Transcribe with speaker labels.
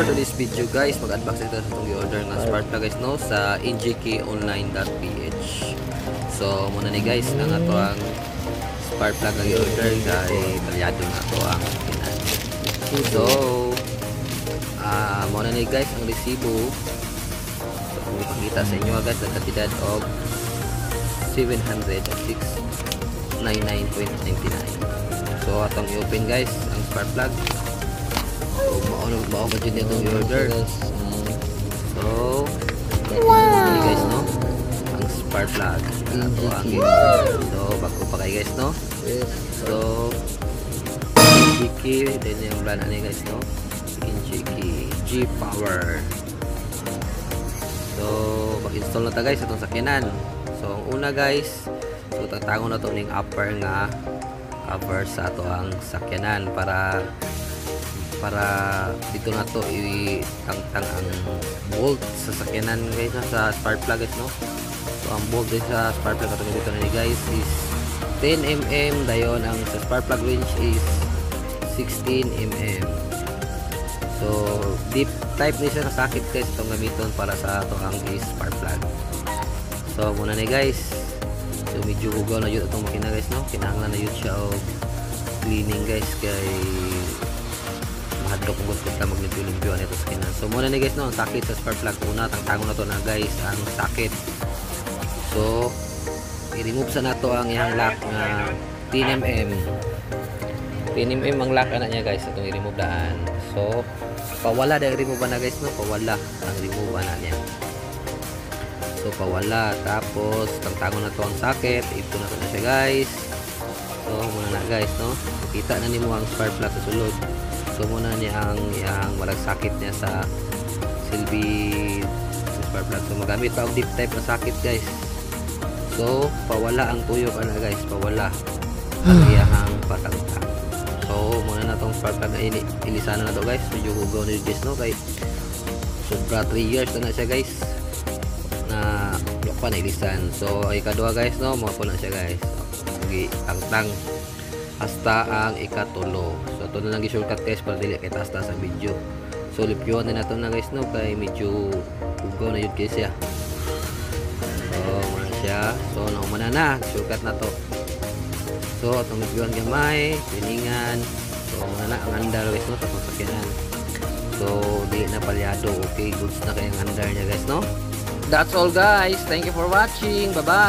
Speaker 1: for today's video guys, mag-unbox ito sa itong i-order ng spark plug guys no sa njkonline.ph. So muna ni guys ang ato ang spark plug na i-order kay talyado na ato ang kinan. So muna ni guys ang resibo. So kung ipakita sa inyo guys ang kantidad of 706.99.99. So atong i-open guys ang spark plug. So mao ba dyan itong i-order. So wow guys no ang spark plug ato ang i-order. So bago pa kayo guys no. So Injiki then yung brand ano guys no, Injiki G-Power. So pag-install na ta guys itong sakyanan. So ang una guys, so tatago na to ning upper nga cover sa ato ang sakyanan para dito na to itangtang ang bolt sa sakyanan guys sa spark plug guys no. So ang bolt din sa spark plug katong dito na ni guys is 10mm, dayon ang sa spark plug wrench is 16mm. So deep type ni siya kasakit guys itong gamiton para sa ato ang spark plug. So muna ni guys, so medyo hugaw na yun itong makina guys no, kinahanglan na yun siya o cleaning guys kay mahadlok kung gusto ka maglimpyo-limpyo nito sa kinan. So muna ni guys no, ang sakit sa spark plug una, tangtango na to na guys ang sakit. So i-remove sa nato ang iyang lock na 10mm ang lock na niya guys, itong i-remove daan. So pawala dahil remove na guys no, pawala ang remove na niya. So pawala, tapos tangtango na to ang sakit, ito na to na siya guys. So muna na guys no, makita na nimo ang spark plug sa sulod. So muna niya ang walang sakit niya sa silbi sa spark plug. So magamit pa og deep type na sakit guys. So pawala ang tuyo na guys, pawala ang iyang patangtang. So muna na tong spark plug na ilisan na to guys, medyo hugaw na guys no, kay sobra 3 years na siya guys na pa na ilisan. So ikadua guys no, mga po na siya guys. Okay, tangtang hasta ang ikatulo. So ito na lang i-shortcut guys para dili kay taas-taas ang video. So lipyuan na nato na guys no, kay medyo ugaw na yun guys ya. So muna siya. So naumana na, shortcut na to. So itong lipyuan gamay, tiningan. So muna na ang andar guys no, tapos sakyanan. So di na palyado, okay, goods na kay ang andar niya guys no. That's all guys, thank you for watching, bye bye.